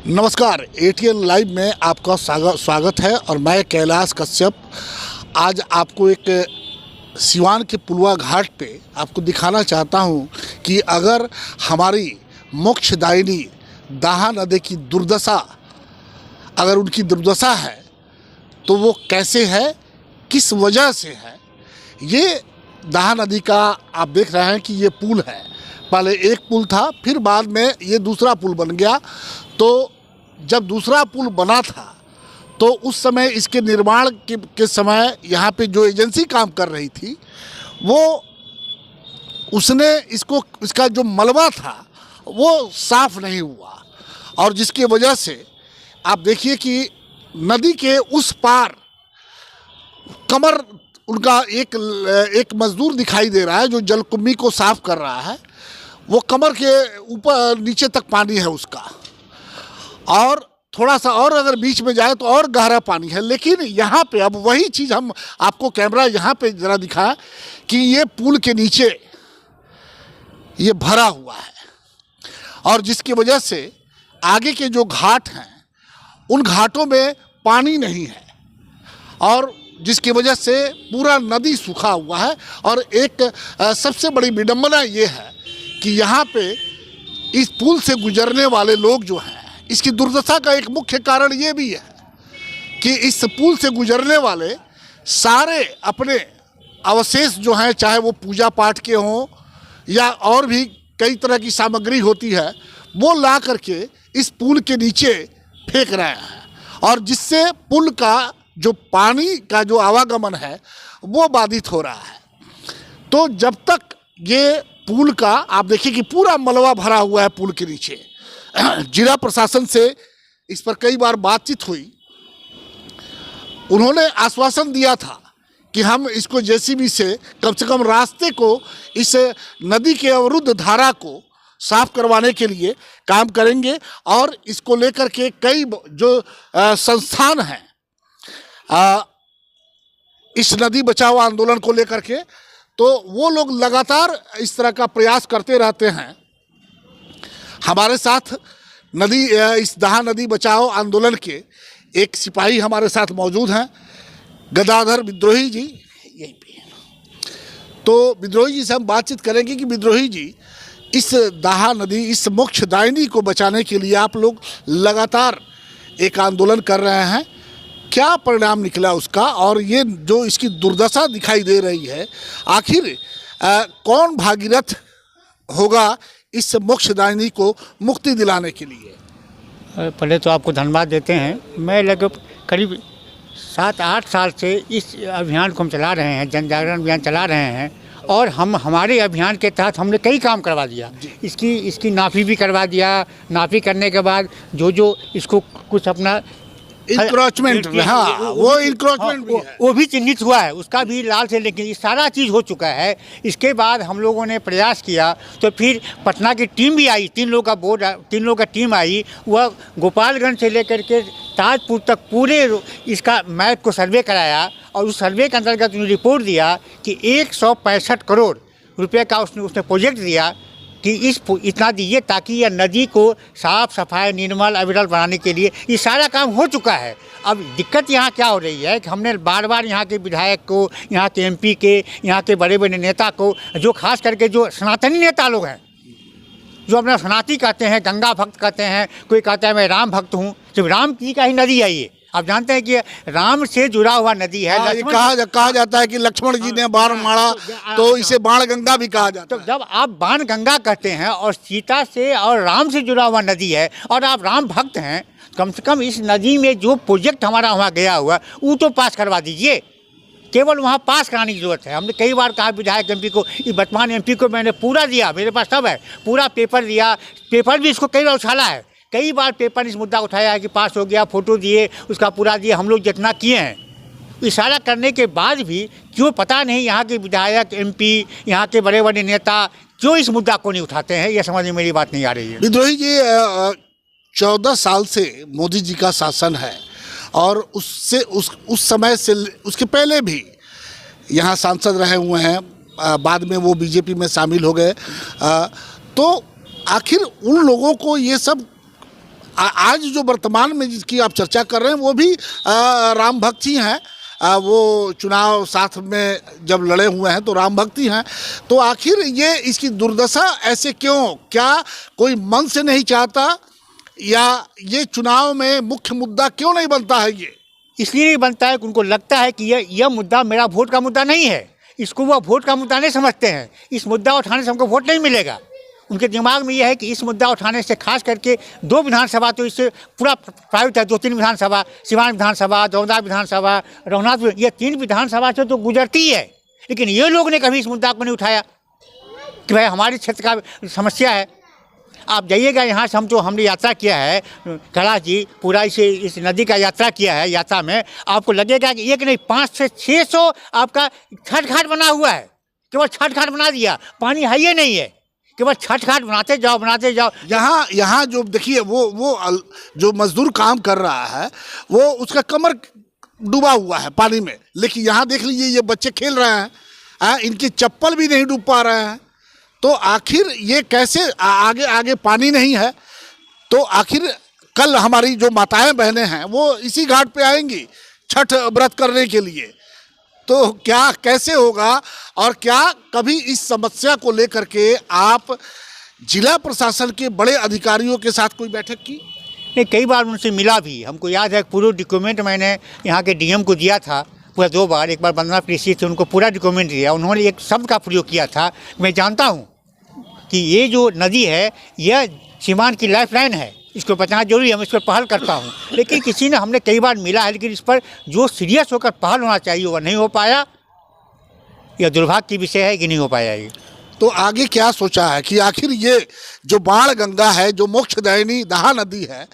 नमस्कार, ATN live में आपका स्वागत है और मैं कैलाश कश्यप आज आपको एक सिवान के पुलवा घाट पे आपको दिखाना चाहता हूँ कि अगर हमारी मोक्षदायिनी दाहा नदी की दुर्दशा अगर उनकी दुर्दशा है तो वो कैसे है, किस वजह से है। ये दाहा नदी का आप देख रहे हैं कि ये पुल है। पहले एक पुल था, फिर बाद में ये दूसरा पुल बन गया। तो जब दूसरा पुल बना था तो उस समय इसके निर्माण के समय यहाँ पे जो एजेंसी काम कर रही थी वो उसने इसका जो मलबा था वो साफ नहीं हुआ, और जिसकी वजह से आप देखिए कि नदी के उस पार कमर उनका एक मजदूर दिखाई दे रहा है जो जलकुंभी को साफ कर रहा है। वो कमर के ऊपर नीचे तक पानी है उसका, और थोड़ा सा और अगर बीच में जाए तो और गहरा पानी है। लेकिन यहाँ पे अब वही चीज़ हम आपको कैमरा यहाँ पे ज़रा दिखा कि ये पुल के नीचे ये भरा हुआ है, और जिसकी वजह से आगे के जो घाट हैं उन घाटों में पानी नहीं है, और जिसकी वजह से पूरा नदी सूखा हुआ है। और एक सबसे बड़ी विडंबना ये है कि यहाँ पे इस पुल से गुजरने वाले लोग जो हैं, इसकी दुर्दशा का एक मुख्य कारण ये भी है कि इस पुल से गुजरने वाले सारे अपने अवशेष जो हैं, चाहे वो पूजा पाठ के हों या और भी कई तरह की सामग्री होती है, वो ला करके इस पुल के नीचे फेंक रहे हैं, और जिससे पुल का जो पानी का जो आवागमन है वो बाधित हो रहा है। तो जब तक ये पुल का आप देखिए कि पूरा मलबा भरा हुआ है पुल के नीचे। जिला प्रशासन से इस पर कई बार बातचीत हुई। उन्होंने आश्वासन दिया था कि हम इसको जेसीबी से कम रास्ते को, इस नदी के अवरुद्ध धारा को साफ करवाने के लिए काम करेंगे, और इसको लेकर के कई जो संस्थान हैं इस नदी बचाओ आंदोलन को लेकर के, तो वो लोग लगातार इस तरह का प्रयास करते रहते हैं। हमारे साथ इस दाहा नदी बचाओ आंदोलन के एक सिपाही हमारे साथ मौजूद हैं, गदाधर विद्रोही जी, यहीं पे। तो विद्रोही जी से हम बातचीत करेंगे कि विद्रोही जी, इस दाहा नदी, इस मोक्षदायिनी को बचाने के लिए आप लोग लगातार एक आंदोलन कर रहे हैं, क्या परिणाम निकला उसका, और ये जो इसकी दुर्दशा दिखाई दे रही है, आखिर कौन भागीरथ होगा इस मोक्षदायिनी को मुक्ति दिलाने के लिए। पहले तो आपको धन्यवाद देते हैं। मैं लगभग करीब 7-8 साल से इस अभियान को हम चला रहे हैं, जन जागरण अभियान चला रहे हैं, और हमारे अभियान के तहत हमने कई काम करवा दिया। इसकी नापी भी करवा दिया। नापी करने के बाद जो इसको कुछ अपना इंक्रोचमेंट, हाँ, वो इंक्रोचमेंट भी है, वो भी चिन्हित हुआ है, उसका भी लाल से, लेकिन ये सारा चीज़ हो चुका है। इसके बाद हम लोगों ने प्रयास किया, तो फिर पटना की टीम भी आई, 3 लोग का टीम आई। वह गोपालगंज से लेकर के ताजपुर तक पूरे इसका मैप को सर्वे कराया, और उस सर्वे के अंतर्गत उन्होंने रिपोर्ट दिया कि 165 करोड़ रुपये का उसने प्रोजेक्ट दिया कि इतना दीजिए ताकि यह नदी को साफ सफाई, निर्मल, अविरल बनाने के लिए ये सारा काम हो चुका है। अब दिक्कत यहाँ क्या हो रही है कि हमने बार बार यहाँ के विधायक को, यहाँ के एमपी के, यहाँ के बड़े बड़े नेता को, जो खास करके जो सनातनी नेता लोग हैं, जो अपना सनातनी कहते हैं, गंगा भक्त कहते हैं, कोई कहता है मैं राम भक्त हूँ, जब राम जी का ही नदी है ये। आप जानते हैं कि राम से जुड़ा हुआ नदी है। कहा जाता है कि लक्ष्मण जी ने बाण मारा तो इसे बाण गंगा भी कहा जाता है। तो जब आप बाण गंगा कहते हैं और सीता से और राम से जुड़ा हुआ नदी है, और आप राम भक्त हैं, कम से कम इस नदी में जो प्रोजेक्ट हमारा वहाँ गया हुआ वो तो पास करवा दीजिए। केवल वहाँ पास कराने की जरूरत है। हमने कई बार कहा विधायक एमपी को, वर्तमान एमपी को मैंने पूरा दिया, मेरे पास सब है, पूरा पेपर दिया, पेपर भी इसको कई बार उछाला है, कई बार पेपर इस मुद्दा उठाया है कि पास हो गया, फोटो दिए, उसका पूरा दिए, हम लोग जितना किए हैं। इशारा करने के बाद भी क्यों पता नहीं यहाँ के विधायक, एमपी, यहाँ के बड़े बड़े नेता क्यों इस मुद्दा को नहीं उठाते हैं, यह समझ में मेरी बात नहीं आ रही है। विद्रोही जी, 14 साल से मोदी जी का शासन है, और उससे उस समय से उसके पहले भी यहाँ सांसद रहे हुए हैं, बाद में वो बीजेपी में शामिल हो गए। तो आखिर उन लोगों को ये सब आज जो वर्तमान में जिसकी आप चर्चा कर रहे हैं वो भी राम भक्त ही हैं। वो चुनाव साथ में जब लड़े हुए हैं तो राम भक्त ही हैं। तो आखिर ये इसकी दुर्दशा ऐसे क्यों? क्या कोई मन से नहीं चाहता, या ये चुनाव में मुख्य मुद्दा क्यों नहीं बनता है? ये इसलिए नहीं बनता है कि उनको लगता है कि यह मुद्दा मेरा वोट का मुद्दा नहीं है। इसको वो वोट का मुद्दा नहीं समझते हैं। इस मुद्दा उठाने से हमको वोट नहीं मिलेगा। उनके दिमाग में यह है कि इस मुद्दा उठाने से खास करके 2 विधानसभा तो इससे पूरा प्रभावित है। 2-3 विधानसभा, सिवान विधानसभा, दौदा विधानसभा, रघुनाथ, ये 3 विधानसभा से तो गुजरती है। लेकिन ये लोग ने कभी इस मुद्दा को नहीं उठाया कि भाई हमारे क्षेत्र का समस्या है। आप जाइएगा यहाँ से, हमने यात्रा किया है कैलाश जी, पूरा इस नदी का यात्रा किया है। यात्रा में आपको लगेगा कि एक नहीं 500 से 600 आपका छठ घाट बना हुआ है। केवल छठ घाट बना दिया, पानी है ही नहीं है, केवल छठ घाट बनाते जाओ। यहाँ जो देखिए वो जो मजदूर काम कर रहा है वो उसका कमर डूबा हुआ है पानी में, लेकिन यहाँ देख लीजिए ये बच्चे खेल रहे हैं, इनकी चप्पल भी नहीं डूब पा रहे हैं। तो आखिर ये कैसे? आगे पानी नहीं है तो आखिर कल हमारी जो माताएं बहनें हैं वो इसी घाट पे आएंगी छठ व्रत करने के लिए। तो क्या कैसे होगा? और क्या कभी इस समस्या को लेकर के आप जिला प्रशासन के बड़े अधिकारियों के साथ कोई बैठक की? नहीं, कई बार उनसे मिला भी। हमको याद है पूरा डॉक्यूमेंट मैंने यहाँ के डीएम को दिया था पूरा 2 बार। एक बार वंदना कृषि से उनको पूरा डॉक्यूमेंट दिया। उन्होंने एक शब्द का प्रयोग किया था, मैं जानता हूँ कि ये जो नदी है यह सीमांत की लाइफलाइन है, इसको बचाना जरूरी है, मैं इस पर पहल करता हूँ। लेकिन किसी ने, हमने कई बार मिला है, लेकिन इस पर जो सीरियस होकर पहल होना चाहिए वह नहीं हो पाया। यह दुर्भाग्य की विषय है कि नहीं हो पाया ये। तो आगे क्या सोचा है कि आखिर ये जो बाण गंगा है, जो मोक्षदायिनी दहा नदी है,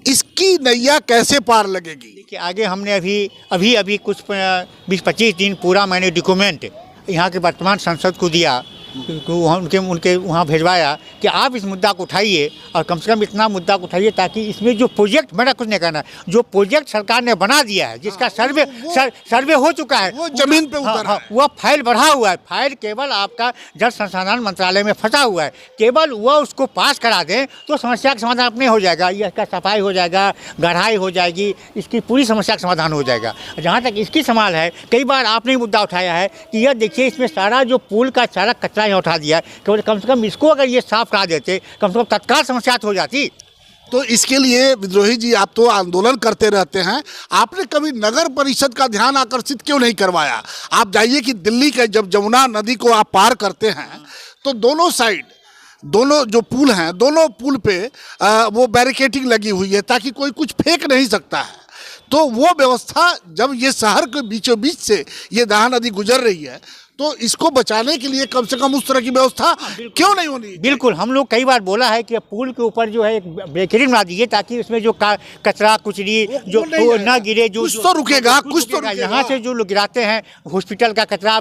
इसकी नैया कैसे पार लगेगी? देखिए, आगे हमने अभी कुछ 20-25 दिन पूरा मैंने डॉक्यूमेंट यहाँ के वर्तमान सांसद को दिया, उनके वहाँ भेजवाया कि आप इस मुद्दा को उठाइए और कम से कम इतना मुद्दा को उठाइए ताकि इसमें जो प्रोजेक्ट, मेरा कुछ नहीं कहना, जो प्रोजेक्ट सरकार ने बना दिया है, जिसका सर्वे हो चुका है, वो जमीन पे उतरा है, वह फाइल बढ़ा हुआ है। फाइल केवल आपका जल संसाधन मंत्रालय में फंसा हुआ है। केवल वह उसको पास करा दें तो समस्या का समाधान अपने हो जाएगा। यह इसका सफाई हो जाएगा, गहराई हो जाएगी, इसकी पूरी समस्या का समाधान हो जाएगा। जहाँ तक इसकी सवाल है, कई बार आपने मुद्दा उठाया है कि यह देखिए इसमें सारा जो पुल का सारा कचरा यहाँ उठा दिया, केवल कम से कम इसको अगर ये साफ करा देते, कम से कम तत्काल समस्या हो जाती। तो इसके लिए विद्रोही जी आप तो आंदोलन करते रहते हैं, आपने कभी नगर परिषद का ध्यान आकर्षित क्यों नहीं करवाया? आप जाइए कि दिल्ली के जब जमुना नदी को आप पार करते हैं तो दोनों साइड, दोनों जो पुल हैं, दोनों पुल पे वो बैरिकेडिंग लगी हुई है ताकि कोई कुछ फेंक नहीं सकता है। तो वो व्यवस्था जब ये शहर के बीचों बीच से ये दहा नदी गुजर रही है तो इसको बचाने के लिए कम से कम उस तरह की व्यवस्था क्यों नहीं होनी? बिल्कुल, हम लोग कई बार बोला है कि पुल के ऊपर जो है एक बैरिकेडिंग बना दीजिए ताकि उसमें जो कचरा कुचरी जो ना गिरे, जो कुछ तो रुकेगा, कुछ तो रुकेगा। यहाँ से जो लोग गिराते हैं हॉस्पिटल का कचरा,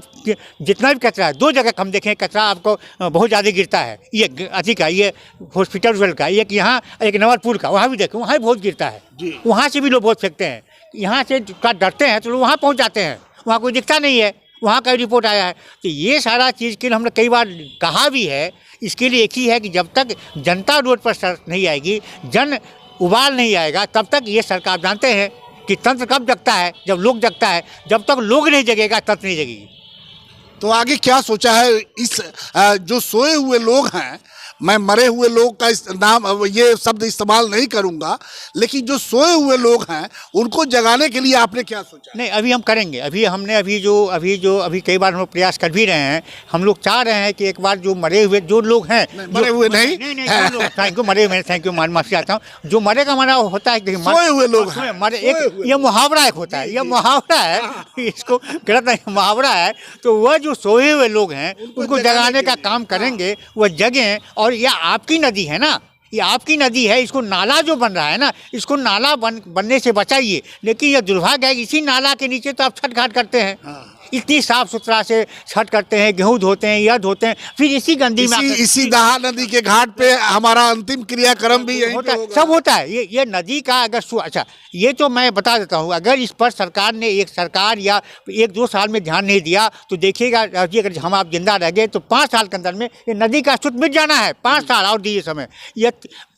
जितना भी कचरा है, 2 जगह हम देखें कचरा आपको बहुत ज़्यादा गिरता है। ये अधिक है, ये हॉस्पिटल का, एक यहाँ एक नवलपुर का, वहाँ भी देखें, वहाँ भी बहुत गिरता है। वहाँ से भी लोग बहुत फेंकते हैं। यहाँ से डरते हैं तो लोग वहाँ पहुँच जाते हैं, वहाँ कोई दिखता नहीं है, वहाँ का रिपोर्ट आया है। तो ये सारा चीज़ के लिए हमने कई बार कहा भी है। इसके लिए एक ही है कि जब तक जनता रोड पर नहीं आएगी, जन उबाल नहीं आएगा, तब तक ये सरकार, जानते हैं कि तंत्र कब जगता है, जब लोग जगता है। जब तक लोग नहीं जगेगा तंत्र नहीं जगेगी। तो आगे क्या सोचा है? इस जो सोए हुए लोग हैं, मैं मरे हुए लोग का नाम, ये शब्द इस्तेमाल नहीं करूंगा, लेकिन जो सोए हुए लोग हैं उनको जगाने के लिए आपने क्या सोचा? नहीं, अभी हम करेंगे। अभी कई बार हम लोग प्रयास कर भी रहे हैं। हम लोग चाह रहे हैं कि एक बार जो मरे हुए जो लोग हैं, मरे हुए नहीं, थैंक यू, मरे हुए, थैंक यू, माफी चाहता हूँ। जो मरे का माना होता है, सोए हुए लोग मरे, एक ये मुहावरा एक होता है, ये मुहावरा है, इसको गलत नहीं, मुहावरा है। तो वह जो सोए हुए लोग हैं उनको जगाने का काम करेंगे, वह जगें। और यह आपकी नदी है ना, ये आपकी नदी है, इसको नाला जो बन रहा है ना, इसको नाला बनने से बचाइए। लेकिन यह दुर्भाग्य है, इसी नाला के नीचे तो आप छठ घाट करते हैं। इतनी साफ सुथरा से छठ करते हैं, गेहूँ धोते हैं, यह धोते हैं, फिर इसी गंदी में इसी दहा नदी के घाट पे हमारा अंतिम क्रियाक्रम भी यहीं होता पे है, होगा। सब होता है। ये नदी का अगर अच्छा, ये तो मैं बता देता हूँ, अगर इस पर सरकार ने या 1-2 साल में ध्यान नहीं दिया तो देखिएगा जी, अगर हम आप जिंदा रह गए तो 5 साल के अंदर में ये नदी का अस्तित्व मिट जाना है। 5 साल और दीजिए समय, ये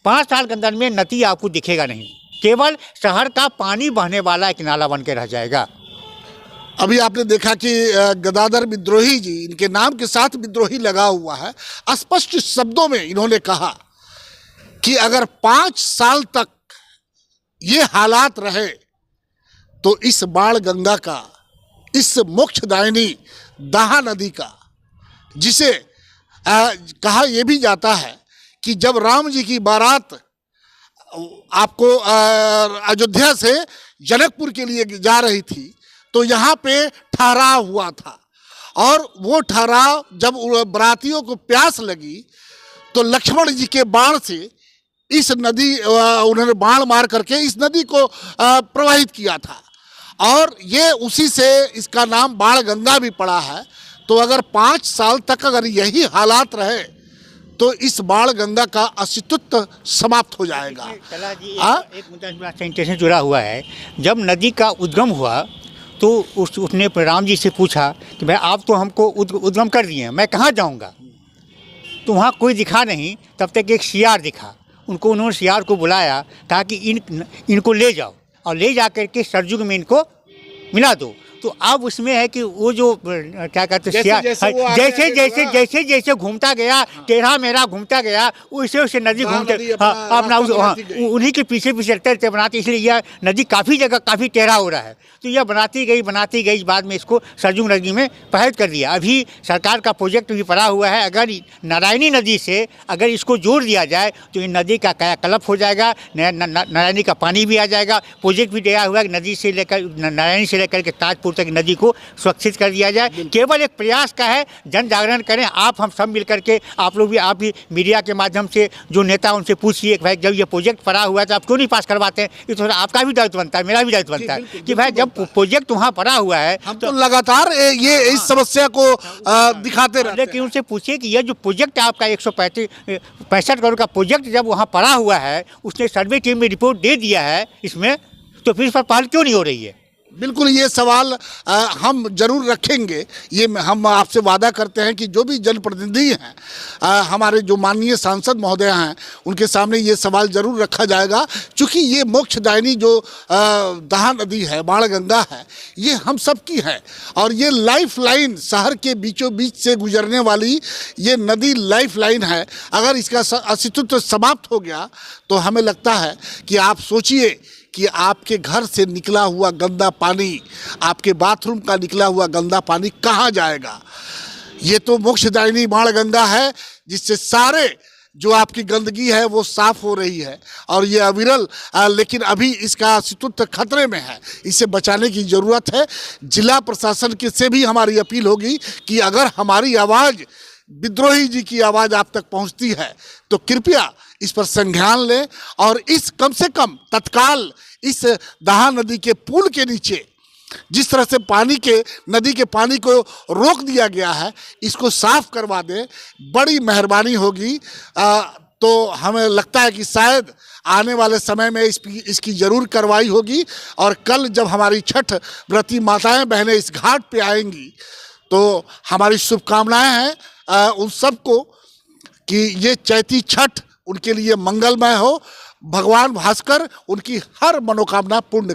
5 साल के अंदर में नदी आपको दिखेगा नहीं, केवल शहर का पानी बहने वाला एक नाला बन के रह जाएगा। अभी आपने देखा कि गदाधर विद्रोही जी, इनके नाम के साथ विद्रोही लगा हुआ है। स्पष्ट शब्दों में इन्होंने कहा कि अगर 5 साल तक ये हालात रहे तो इस बाण गंगा का, इस मोक्षदायिनी दाहा नदी का, जिसे कहा यह भी जाता है कि जब राम जी की बारात आपको अयोध्या से जनकपुर के लिए जा रही थी तो यहाँ पे ठहराव हुआ था, और वो ठहराव जब बरातियों को प्यास लगी तो लक्ष्मण जी के बाण से इस नदी, उन्होंने बाण मार करके इस नदी को प्रवाहित किया था, और ये उसी से इसका नाम बाण गंगा भी पड़ा है। तो अगर 5 साल तक अगर यही हालात रहे तो इस बाण गंगा का अस्तित्व समाप्त हो जाएगा। चला जी, एक मुद्दा से जुड़ा हुआ है। जब नदी का उद्गम हुआ तो उसने राम जी से पूछा कि भाई आप तो हमको उद्गम कर दिए हैं, मैं कहाँ जाऊँगा? तो वहाँ कोई दिखा नहीं, तब तक एक सियार दिखा। उन्होंने सियार को बुलाया, कहा कि इनको ले जाओ और ले जा करके सरजुग में इनको मिला दो। तो अब उसमें है कि वो जो क्या कहते हैं, जैसे जैसे घूमता गया, टेढ़ा मेढ़ा घूमता गया, वैसे नदी घूमते अपना उन्हीं के पीछे चलते बनाते, इसलिए यह नदी काफ़ी जगह काफ़ी टेढ़ा हो रहा है। तो यह बनाती गई, बाद में इसको सरजुग नदी में प्रवाहित कर दिया। अभी सरकार का प्रोजेक्ट भी पड़ा हुआ है, अगर नारायणी नदी से अगर इसको जोड़ दिया जाए तो इन नदी का कायाकल्प हो जाएगा, नारायणी का पानी भी आ जाएगा। प्रोजेक्ट भी दिया हुआ है नदी से लेकर, नारायणी से लेकर के ताजपुर तक नदी को सुरक्षित कर दिया जाए। केवल एक प्रयास का है, जन जागरण करें, हम सब मिलकर के, आप लोग भी, आप भी मीडिया के माध्यम से जो नेता उनसे पूछिए भाई जब ये प्रोजेक्ट पड़ा हुआ है तो आप क्यों नहीं पास करवाते हैं? ये थोड़ा आपका भी दायित्व बनता है, मेरा भी दायित्व बनता है कि भाई जब प्रोजेक्ट वहाँ पड़ा हुआ है हम तो लगातार ये इस समस्या को दिखाते रहते हैं। लेकिन उनसे पूछिए कि ये जो प्रोजेक्ट है आपका 165 करोड़ का प्रोजेक्ट जब वहाँ पड़ा हुआ है, उसने सर्वे टीम में रिपोर्ट दे दिया है इसमें, तो फिर इस पर पहल क्यों नहीं हो रही है? बिल्कुल, ये सवाल हम जरूर रखेंगे। ये हम आपसे वादा करते हैं कि जो भी जनप्रतिनिधि हैं, हमारे जो माननीय सांसद महोदय हैं, उनके सामने ये सवाल जरूर रखा जाएगा। क्योंकि ये मोक्षदायिनी जो दाहा नदी है, बाण गंगा है, ये हम सब की है, और ये लाइफ लाइन, शहर के बीचों बीच से गुजरने वाली ये नदी लाइफ लाइन है। अगर इसका अस्तित्व समाप्त हो गया तो हमें लगता है कि आप सोचिए कि आपके घर से निकला हुआ गंदा पानी, आपके बाथरूम का निकला हुआ गंदा पानी कहाँ जाएगा? ये तो मोक्षदायिनी बाण गंगा है, जिससे सारे जो आपकी गंदगी है वो साफ हो रही है, और ये अविरल, लेकिन अभी इसका अस्तित्व खतरे में है। इसे बचाने की ज़रूरत है। जिला प्रशासन के से भी हमारी अपील होगी कि अगर हमारी आवाज़, विद्रोही जी की आवाज़ आप तक पहुंचती है तो कृपया इस पर संज्ञान लें, और इस कम से कम तत्काल इस दाहा नदी के पुल के नीचे जिस तरह से नदी के पानी को रोक दिया गया है, इसको साफ करवा दें, बड़ी मेहरबानी होगी। तो हमें लगता है कि शायद आने वाले समय में इसकी ज़रूर कार्रवाई होगी, और कल जब हमारी छठ व्रती माताएं बहनें इस घाट पे आएंगी तो हमारी शुभकामनाएं हैं उन सबको कि ये चैती छठ उनके लिए मंगलमय हो। भगवान भास्कर उनकी हर मनोकामना पूर्ण